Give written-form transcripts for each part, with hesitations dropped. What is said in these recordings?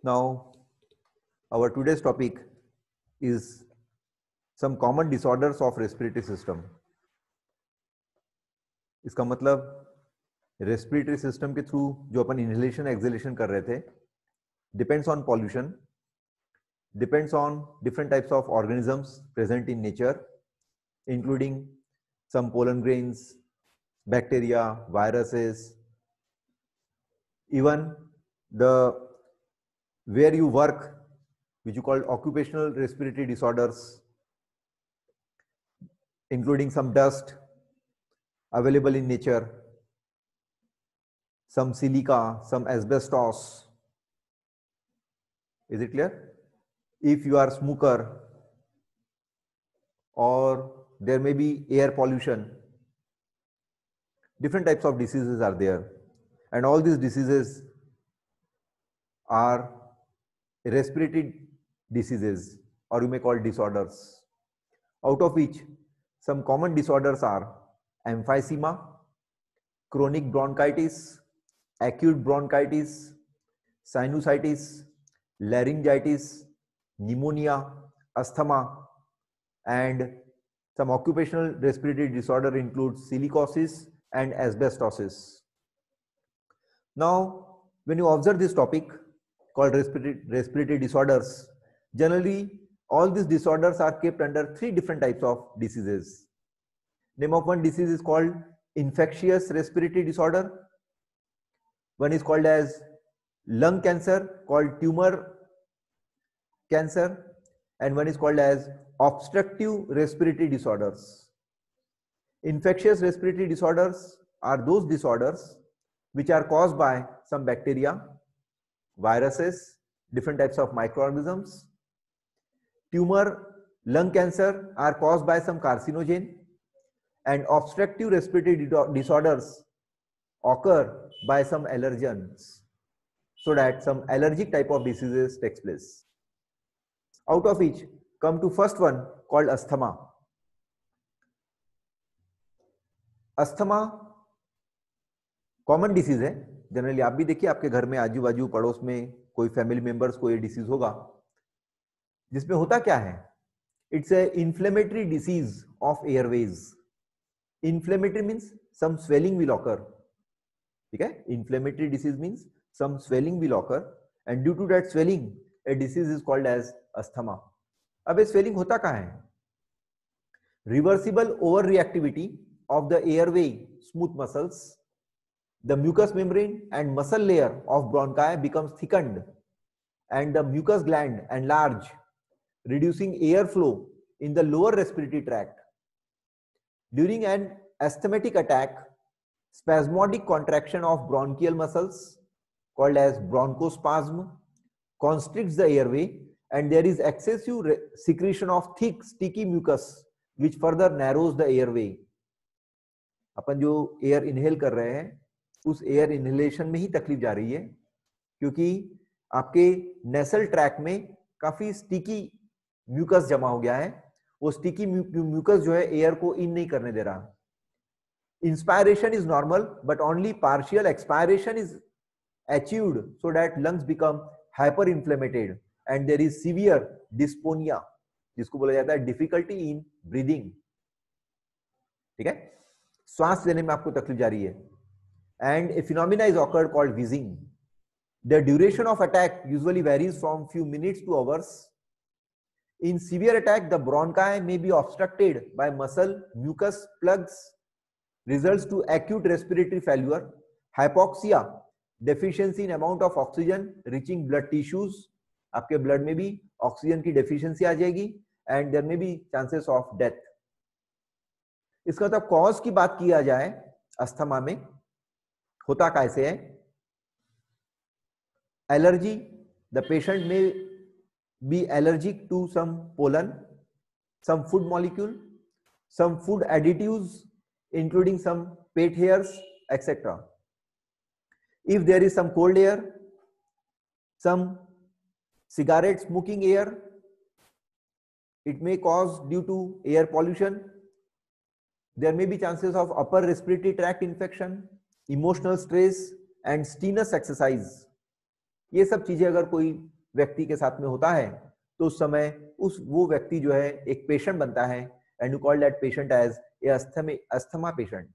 Now, our today's topic is some common disorders of respiratory system. इसका मतलब respiratory system के through जो अपन inhalation exhalation कर रहे थे, depends on pollution, depends on different types of organisms present in nature, including some pollen grains, bacteria, viruses, even the where you work, which you call occupational respiratory disorders, including some dust available in nature, some silica, some asbestos. Is it clear? If you are a smoker, or there may be air pollution, different types of diseases are there, and all these diseases are respiratory diseases, or you may call disorders, out of which some common disorders are emphysema, chronic bronchitis, acute bronchitis, sinusitis, laryngitis, pneumonia, asthma, and some occupational respiratory disorder includes silicosis and asbestosis. Now, when you observe this topic called respiratory disorders, generally all these disorders are kept under three different types of diseases. Name of one disease is called infectious respiratory disorder. One is called as lung cancer, called tumor cancer, and one is called as obstructive respiratory disorders. Infectious respiratory disorders are those disorders which are caused by some bacteria, viruses, different types of microorganisms. Tumor, lung cancer are caused by some carcinogen, and obstructive respiratory disorders occur by some allergens, so that some allergic type of diseases takes place. Out of which come to first one called asthma. Asthma common disease है, generally आप भी देखिए आपके घर में आजू बाजू पड़ोस में कोई फैमिली मेंबर्स को ये डिसीज होगा, जिसमें होता क्या है, it's a inflammatory disease of airways. Inflammatory means some swelling will occur, ठीक है, inflammatory disease means some swelling will occur, and due to that swelling a disease is called as asthma. अब ये swelling होता कहाँ है, reversible over reactivity of the airway smooth muscles, the mucous membrane and muscle layer of bronchi becomes thickened and the mucous gland enlarge, reducing airflow in the lower respiratory tract. During an asthmatic attack, spasmodic contraction of bronchial muscles called as bronchospasm constricts the airway, and there is excessive secretion of thick sticky mucus which further narrows the airway. अपन जो air inhale कर रहे हैं उस air inhalation में ही तकलीफ जा रही है, क्योंकि आपके नेसल ट्रैक में काफी स्टिकी म्यूकस जमा हो गया है. वो स्टिकी म्यूकस जो है एयर को इन नहीं करने दे रहा. Inspiration is normal but only partial expiration is achieved, so that lungs become hyper inflammated and there is severe dyspnoea, जिसको बोला जाता है डिफिकल्टी इन ब्रीदिंग. ठीक है, श्वास लेने में आपको तकलीफ जा रही है. And a phenomena is occurred called wheezing. The duration of attack usually varies from few minutes to hours. In severe attack the bronchi may be obstructed by muscle mucus plugs, results to acute respiratory failure, hypoxia, deficiency in amount of oxygen reaching blood tissues, आपके blood में भी oxygen की deficiency आ जाएगी, and there may be chances of death. इसका मतलब cause की बात किया जाए अस्थमा में होता कैसे है, एलर्जी, द पेशेंट में be allergic to some pollen, some food molecule, some food additives including some pet hairs etcetera. If there is some cold air, some cigarette smoking air, it may cause due to air pollution. There may be chances of upper respiratory tract infection, emotional stress and strenuous exercise. ये सब चीजें अगर कोई व्यक्ति के साथ में होता है तो उस समय वो व्यक्ति जो है एक पेशेंट बनता है and you call that patient as a asthma patient.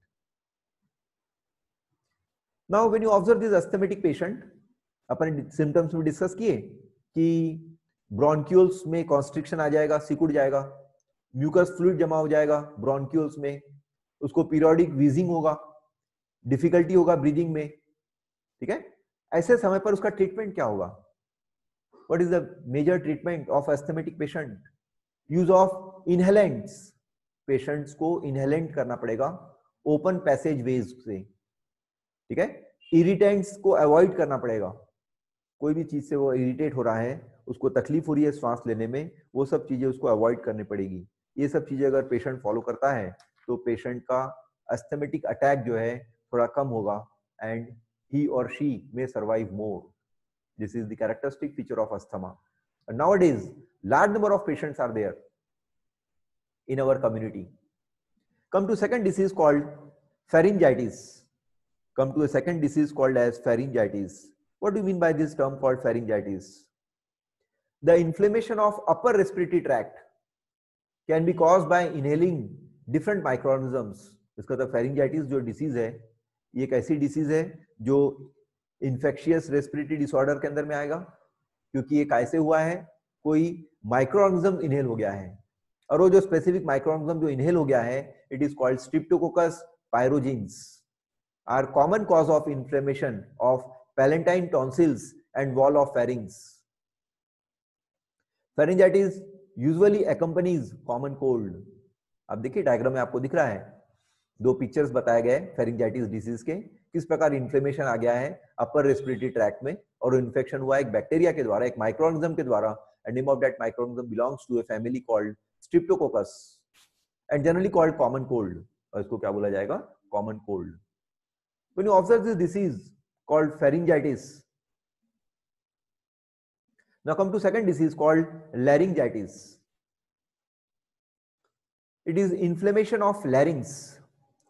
Now when you observe this asthmatic patient, अपन सिम्टम्स में डिस्कस किए कि ब्रोंक्यूल्स में कॉन्स्ट्रिक्शन आ जाएगा, सिकुड़ जाएगा, म्यूकस फ्लूइड जमा हो जाएगा ब्रोंक्यूल्स में, उसको पीरियोडिक वीजिंग होगा, डिफिकल्टी होगा ब्रीदिंग में. ठीक है, ऐसे समय पर उसका ट्रीटमेंट क्या होगा? What is the major treatment of asthmatic patient? Use of inhalants. Patients को इनहेलेंट करना पड़ेगा ओपन पैसेज वेज से. ठीक है, इरिटेंट्स को अवॉइड करना पड़ेगा. कोई भी चीज से वो इरिटेट हो रहा है, उसको तकलीफ हो रही है सांस लेने में, वो सब चीजें उसको अवॉइड करनी पड़ेगी. ये सब चीजें अगर पेशेंट फॉलो करता है तो पेशेंट का अस्थमेटिक अटैक जो है थोड़ा कम होगा and he or she may survive more. This is the characteristic feature of asthma. And nowadays, large number of patients are there in our community. Come to second disease called pharyngitis. Come to a second disease called as pharyngitis. What do you mean by this term called pharyngitis? The inflammation of upper respiratory tract can be caused by inhaling different microorganisms. इसका तो pharyngitis जो disease है, ये एक ऐसी disease है जो infectious respiratory disorder के अंदर में आएगा, क्योंकि ये कैसे हुआ है, कोई माइक्रोऑर्गेनिज्म इनहेल हो गया है, और वो जो स्पेसिफिक माइक्रोऑर्गेनिज्म जो इनहेल हो गया है, it is called streptococcus pyogenes, are common cause of inflammation of palatine tonsils and wall of pharynx. Pharyngitis usually accompanies common cold. अब देखिए डायग्राम में आपको दिख रहा है, दो पिक्चर्स बताए गए फेरिंजाइटिस डिसीज के, किस प्रकार इन्फ्लेमेशन आ गया है अपर रेस्पिरेटरी ट्रैक्ट में, और इन्फेक्शन हुआ एक बैक्टीरिया के द्वारा, एक माइक्रोऑर्गेनिज्म के द्वारा, and name of that microorganism belongs to a family called streptococcus and generally called common cold. और इसको क्या बोला जाएगा? Common cold. When you observe this disease called pharyngitis, now come to second disease called laryngitis. It is inflammation of larynx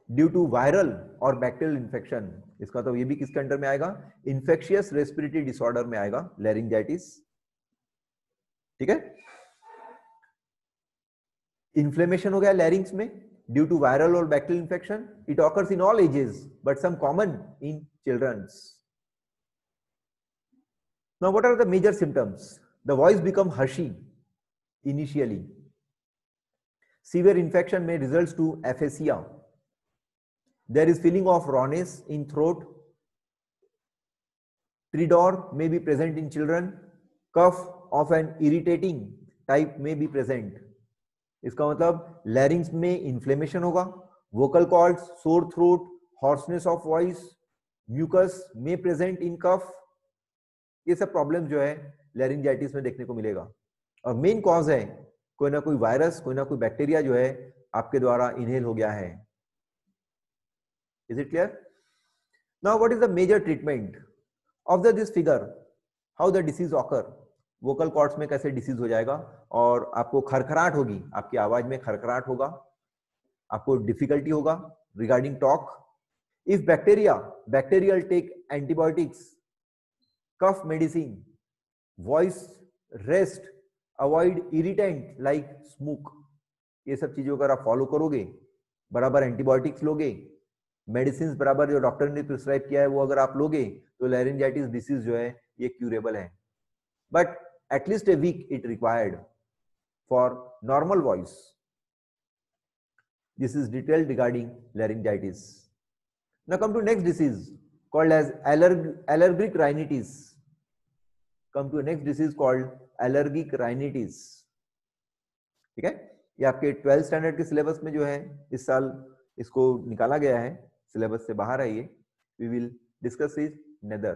due to viral और bacterial infection. इसका तो ये भी किसके अंडर में आएगा? इन्फेक्शियस रेस्पिरेटरी डिसऑर्डर में आएगा लैरिंजाइटिस. ठीक है, इन्फ्लेमेशन हो गया लैरिंग्स में ड्यू टू वायरल और bacterial infection. It occurs in all ages but some common in childrens. Now what are the major symptoms? The voice become harshy initially. Severe infection may result to aphasia. There is feeling of rawness in throat. Stridor may be present in children. Cough of an irritating type may be present. इसका मतलब larynx में inflammation होगा, vocal cords, sore throat, hoarseness of voice, mucus may present in cough. ये सब problem जो है laryngitis में देखने को मिलेगा, और मेन कॉज है कोई ना कोई वायरस, कोई ना कोई बैक्टीरिया जो है आपके द्वारा इनहेल हो गया है. Is it clear? Now what is the major treatment? Observe this figure, how the disease occur. Vocal cords में कैसे डिसीज हो जाएगा, और आपको खरखराहट होगी, आपकी आवाज में खरखराहट होगा, आपको डिफिकल्टी होगा regarding talk. If bacterial take antibiotics, cough medicine, voice rest, avoid irritant like smoke. ये सब चीजों अगर आप फॉलो करोगे, बराबर एंटीबायोटिक्स लोगे, मेडिसिन बराबर जो डॉक्टर ने प्रिस्क्राइब किया है वो अगर आप लोगे, तो लैरिंजाइटिस डिसीज जो है ये क्यूरेबल है. But at least a week it required for normal voice. This is detailed regarding laryngitis. Now come to next disease called as allergic rhinitis. Come to a next disease called allergic rhinitis. ठीक है, ये आपके 12th standard के syllabus में जो है इस साल इसको निकाला गया है, सिलेबस से बाहर है ये. We will discuss it neither,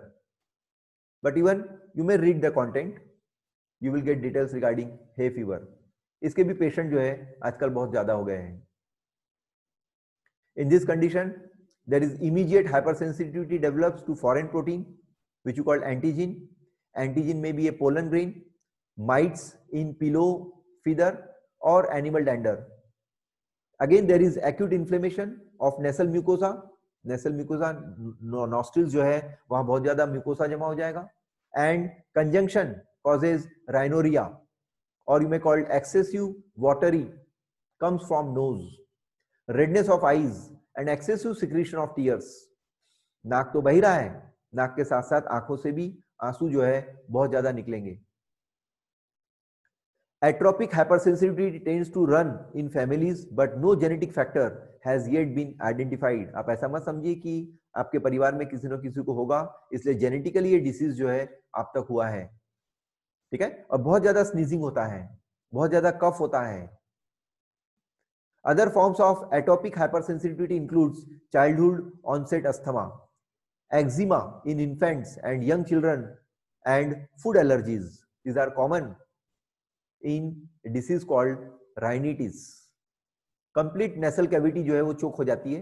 but even you may read the content, you will get details regarding hay fever. इसके भी पेशेंट जो है आजकल बहुत ज्यादा हो गए हैं. In this condition, there is immediate hypersensitivity develops to foreign protein, which you call antigen. Antigen may be a pollen grain, mites in pillow feather or animal dander. Again, there is acute inflammation of nasal mucosa. Nasal mucosa, nostrils जो है वहां बहुत ज्यादा mucosa जमा हो जाएगा. And conjunction causes rhinorrhea, or you may call it excessive watery, comes from nose. Redness of eyes and excessive secretion of tears. नाक तो बह ही रहा है, नाक के साथ साथ आंखों से भी आंसू जो है बहुत ज्यादा निकलेंगे. Atrophic hypersensitivity tends to run in families, but no genetic factor has yet been identified. आप ऐसा मत समझिए कि आपके परिवार में किसी न किसी को होगा, इसलिए जेनेटिकली ये डिसीज जो है आप तक हुआ है. ठीक है. और बहुत ज्यादा स्नीजिंग होता है, बहुत ज्यादा कफ होता है. Other forms of atopic hypersensitivity includes childhood onset asthma, eczema in infants and young children, and food allergies. These are common in a disease called rhinitis. Complete nasal cavity जो है वो चोक हो जाती है,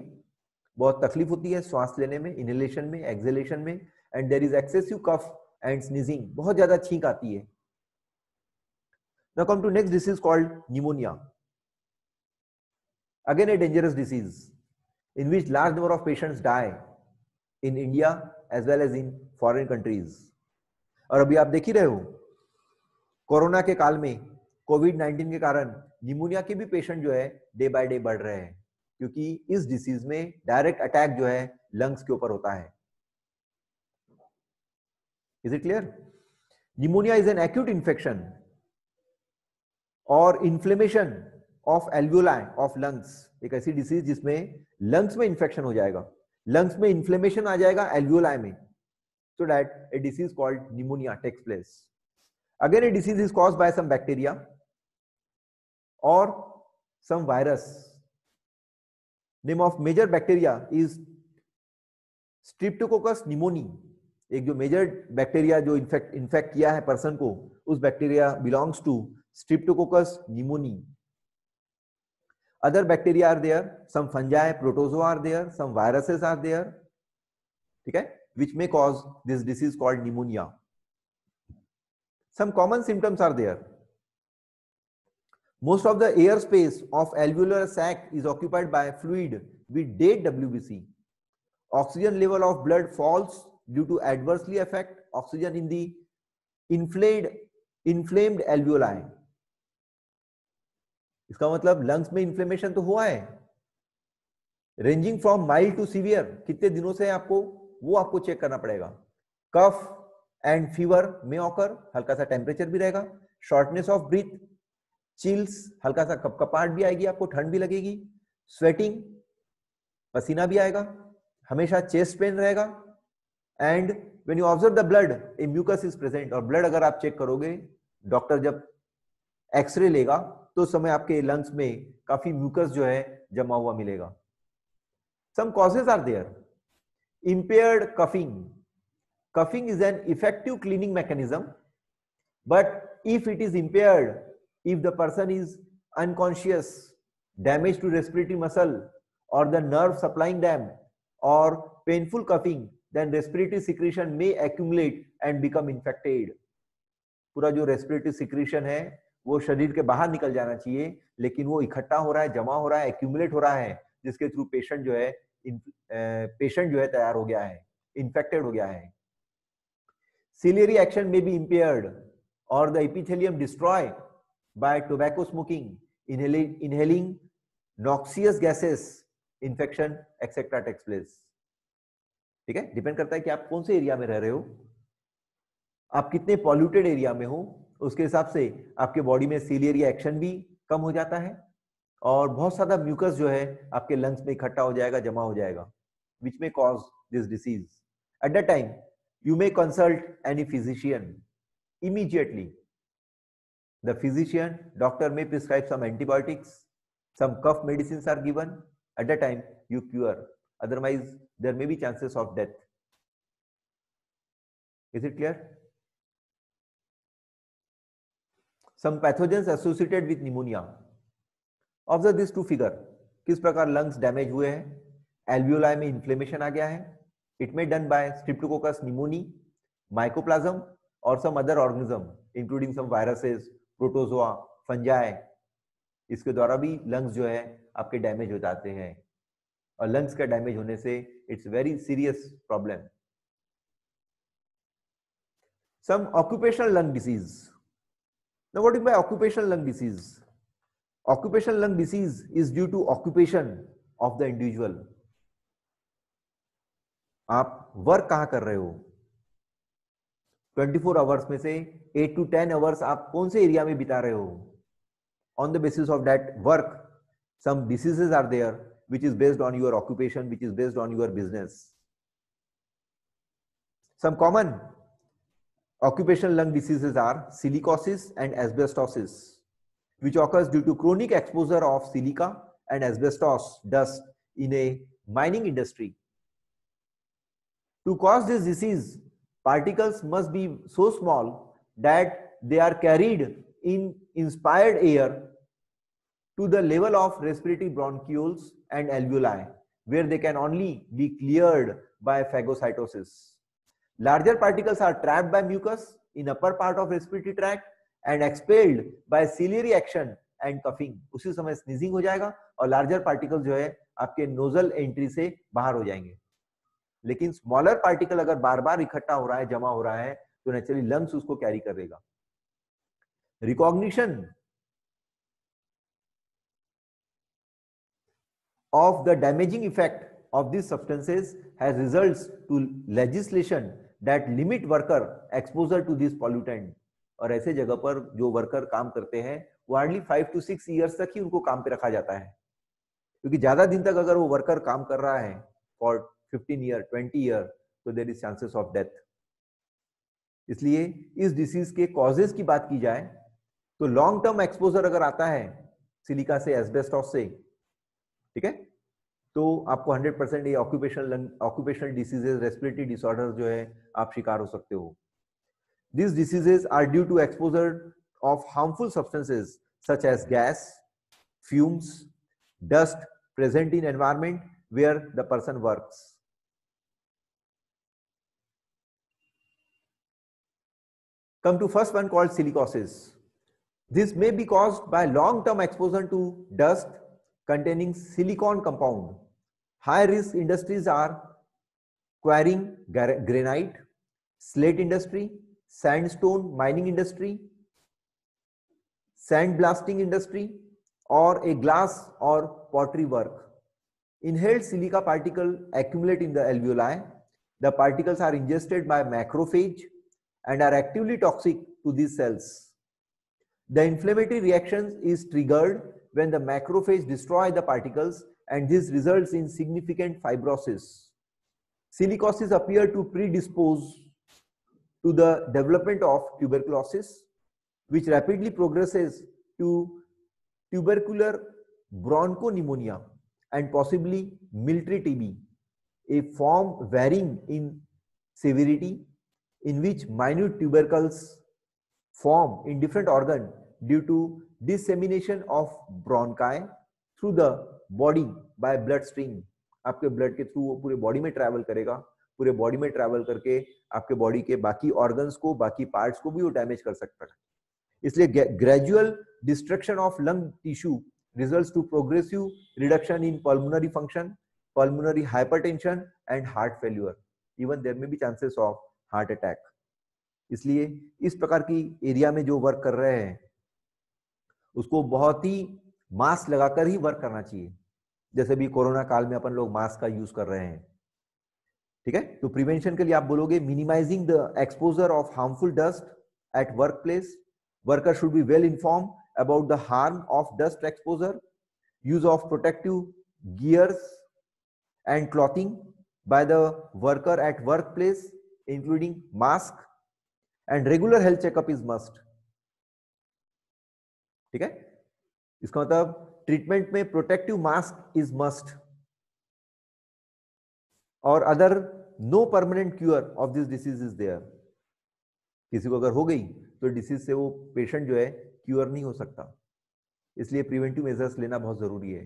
बहुत तकलीफ होती है श्वास लेने में, इनहेलेशन में, एक्सहेलेशन में, and there is excessive cough and sneezing. बहुत ज्यादा छींक आती है. Now come to next disease called pneumonia. Again a dangerous disease in which large number of patients die in India as well as in foreign countries. और अभी आप देख ही रहे हो कोरोना के काल में कोविड-19 के कारण निमोनिया के भी पेशेंट जो है डे बाय डे बढ़ रहे हैं, क्योंकि इस डिसीज में डायरेक्ट अटैक जो है लंग्स के ऊपर होता है. Is it clear? Pneumonia is an acute infection और inflammation of alveoli of lungs. एक ऐसी डिसीज जिसमें लंग्स में इंफेक्शन हो जाएगा, लंग्स में इन्फ्लेमेशन आ जाएगा एल्वियोलाई में, so that a disease called pneumonia takes place. Again a disease is caused by some bacteria or some virus. Name of major bacteria is Streptococcus pneumoniae. एक जो major bacteria जो infect किया है person को, उस bacteria belongs to Streptococcus pneumoniae. Other bacteria are there, some fungi, protozoa are there, some viruses are there, ठीक है, which may cause this disease called pneumonia. Some common symptoms are there. Most of the air space of alveolar sac is occupied by fluid with dead WBC. Oxygen level of blood falls due to adversely affect oxygen in the inflamed alveoli. इसका मतलब lungs में inflammation तो हुआ है, ranging from mild to severe. कितने दिनों से आपको वो आपको चेक करना पड़ेगा. कफ एंड फीवर में ऑकर, हल्का सा टेम्परेचर भी रहेगा, शॉर्टनेस ऑफ ब्रीथ, चिल्स, हल्का सा कपकपाहट भी आएगी, आपको ठंड भी लगेगी, स्वेटिंग, पसीना भी आएगा, हमेशा चेस्ट पेन रहेगा. And when you observe the blood, a mucus is present. और ब्लड अगर आप चेक करोगे, डॉक्टर जब एक्सरे लेगा तो उस समय आपके लंग्स में काफी म्यूकस जो है जमा हुआ मिलेगा. Some causes are there. Impaired coughing. Coughing is an effective cleaning mechanism, but if it is impaired, if the person is unconscious, damage to respiratory muscle or the nerve supplying them, or painful coughing, then respiratory secretion may accumulate and become infected. पूरा जो respiratory secretion है वो शरीर के बाहर निकल जाना चाहिए, लेकिन वो इकट्ठा हो रहा है, जमा हो रहा है, accumulate हो रहा है, जिसके थ्रू पेशेंट जो है तैयार हो गया है, इन्फेक्टेड हो गया है. Ciliary action may be impaired or the epithelium destroyed by tobacco smoking, inhaling noxious gases, infection etc. takes place. ठीक है, डिपेंड करता है कि आप कौन से एरिया में रह रहे हो, आप कितने पॉल्यूटेड एरिया में हो, उसके हिसाब से आपके बॉडी में सिलियरी एक्शन भी कम हो जाता है और बहुत सारा म्यूकस जो है आपके लंग्स में इकट्ठा हो जाएगा, जमा हो जाएगा, which may cause this disease. At that time, you may consult any physician immediately. The physician, doctor may prescribe some antibiotics, some cough medicines are given. At that time, you cure. Otherwise, there may be chances of death. Is it clear? Some pathogens associated with pneumonia. Observe these two figure. किस प्रकार lungs damage हुए हैं, alveoli में inflammation आ गया है. It may done by Streptococcus pneumoniae, mycoplasm or some other organism, including some viruses, protozoa, fungi. इसके द्वारा भी lungs जो है आपके डैमेज हो जाते हैं और lungs का डैमेज होने से it's very serious problem. Some occupational lung disease. Now, what is by occupational lung disease? Occupational lung disease is due to occupation of the individual. आप वर्क कहां कर रहे हो? 24 आवर्स में से 8 to 10 आवर्स आप कौन से एरिया में बिता रहे हो? On the basis of that work, some diseases are there which is based on your occupation, which is based on your business. Some common occupational lung diseases are silicosis and asbestosis, which occurs due to chronic exposure of silica and asbestos dust in a mining industry. To cause this disease, particles must be so small that they are carried in inspired air to the level of respiratory bronchioles and alveoli, where they can only be cleared by phagocytosis. Larger particles are trapped by mucus in upper part of respiratory tract and expelled by ciliary action and coughing. उसी समय sneezing हो जाएगा और larger particles जो है आपके nozzle entry से बाहर हो जाएंगे. लेकिन स्मॉलर पार्टिकल अगर बार बार इकट्ठा हो रहा है, जमा हो रहा है, तो नेचुरली लंग्स उसको कैरी करेगा. Recognition of the damaging effect of these substances has results to legislation that limit worker exposure to these pollutant. और ऐसे जगह पर जो वर्कर काम करते हैं वो हार्डली 5 to 6 years तक ही उनको काम पे रखा जाता है, क्योंकि ज्यादा दिन तक अगर वो वर्कर काम कर रहा है फॉर 15 year 20 year तो there is chances of death. इसलिए इस डिसीज के कॉजेज की बात की जाए तो लॉन्ग टर्म एक्सपोजर अगर आता है सिलिका से, एस्बेस्टॉस से, ठीक है, तो आपको 100% ये ऑक्यूपेशनल डिसीजेस, रेस्पिरेटरी डिसऑर्डर जो है आप शिकार हो सकते हो. These diseases are due to exposure of harmful substances such as gas, fumes, dust present in environment where the person works. Come to first one called silicosis. This may be caused by long-term exposure to dust containing silicon compound. High-risk industries are quarrying granite, slate industry, sandstone mining industry, sand blasting industry, or a glass or pottery work. Inhaled silica particles accumulate in the alveoli. The particles are ingested by macrophage and are actively toxic to these cells. The inflammatory reaction is triggered when the macrophage destroy the particles, and this results in significant fibrosis. Silicosis appear to predispose to the development of tuberculosis, which rapidly progresses to tubercular bronchopneumonia and possibly military TB, a form varying in severity in which minute tubercles form in different organs due to dissemination of bronchi through the body by bloodstream. आपके blood के through वो पूरे body में travel करेगा, पूरे body में travel करके आपके बॉडी के बाकी ऑर्गन्स को, बाकी पार्ट्स को भी वो डैमेज कर सकता है. इसलिए gradual destruction of lung tissue results to progressive reduction in pulmonary function, pulmonary hypertension and heart failure. Even there में भी चांसेस ऑफ हार्ट अटैक. इसलिए इस प्रकार की एरिया में जो वर्क कर रहे हैं उसको बहुत ही मास्क लगाकर ही वर्क करना चाहिए. जैसे भी कोरोना काल में अपन लोग मास्क का यूज कर रहे हैं, ठीक है. तो प्रिवेंशन के लिए आप बोलोगे minimising the exposure of harmful dust at work place. Worker should be well inform about the harm of dust exposure, use of protective gears and clothing by the worker at work place including mask, and regular health checkup is must. ठीक है, इसका मतलब treatment में protective mask is must. और other no permanent cure of this disease is there. किसी को अगर हो गई तो डिसीज से वो पेशेंट जो है क्यूर नहीं हो सकता. इसलिए प्रिवेंटिव मेजर्स लेना बहुत जरूरी है.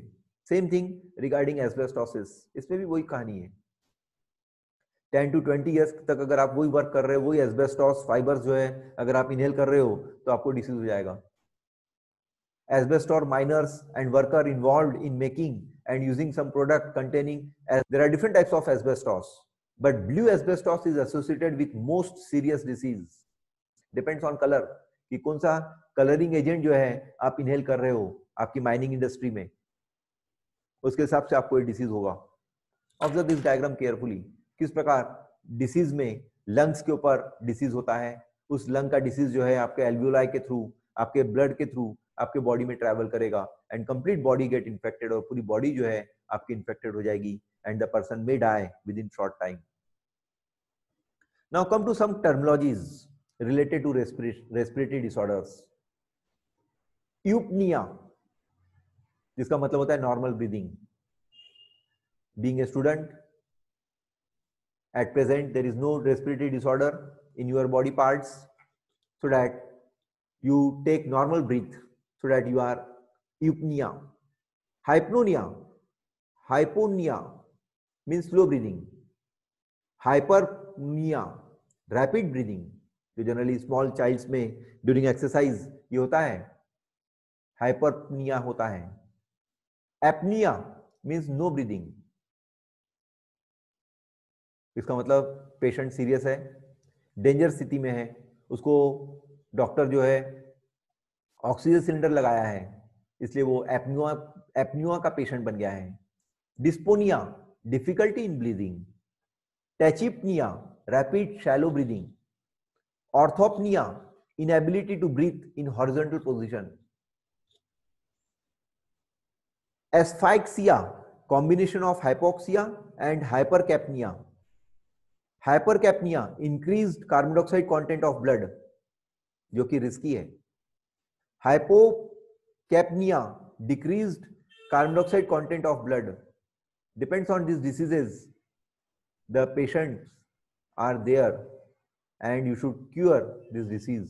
सेम थिंग रिगार्डिंग एस्बेस्टोसिस, इसमें भी वही कहानी है. 10 to 20 ईयर्स तक अगर आप वही वर्क कर रहे हो, वही एस्बेस्टोस फाइबर्स जो है अगर आप इनहेल कर रहे हो तो आपको डिसीज हो जाएगा. Asbestos miners and worker involved in making and using some product containing, there are different types of asbestos, but blue asbestos is associated with most serious disease. Depends on colour, कि कौन सा colouring agent जो है आप inhale कर रहे हो आपकी माइनिंग इंडस्ट्री में, उसके हिसाब से आपको ये डिसीज होगा। ऑब्जर्व दिस डायग्राम केयरफुली, किस प्रकार डिसीज में लंग्स के ऊपर डिसीज होता है, उस लंग का डिसीज जो है आपके एल्वियोलाई के थ्रू, आपके ब्लड के थ्रू आपके बॉडी में ट्रैवल करेगा and complete body get infected, और पूरी बॉडी जो है आपकी इन्फेक्टेड हो जाएगी and the person may die within short time. Now come to some terminologies related to respiratory disorders. Eupnea, जिसका मतलब होता है normal breathing. Being a student, at present there is no respiratory disorder in your body parts, so that you take normal breath, so that you are eupnea. Hypnonia, hyponia means slow breathing. Hyperpnea, rapid breathing, जो generally small child's में during exercise ये होता है, हाइपरपनिया होता है। Apnoea means know breathing, इसका मतलब patient serious है, डेंजर स्थिति में है, उसको डॉक्टर जो है ऑक्सीजन सिलेंडर लगाया है, इसलिए वो एपनिया का पेशेंट बन गया है। Dyspnoea, difficulty in breathing. Tachypnoea, rapid shallow breathing. Orthopnea, inability to breathe in horizontal position. Asphyxia, combination of hypoxia and hypercapnia. Hypercapnia, increased carbon dioxide content of blood, जो कि रिस्की है। Hypocapnia, decreased carbon dioxide content of blood. Depends on these diseases, the patients are there and you should cure this disease.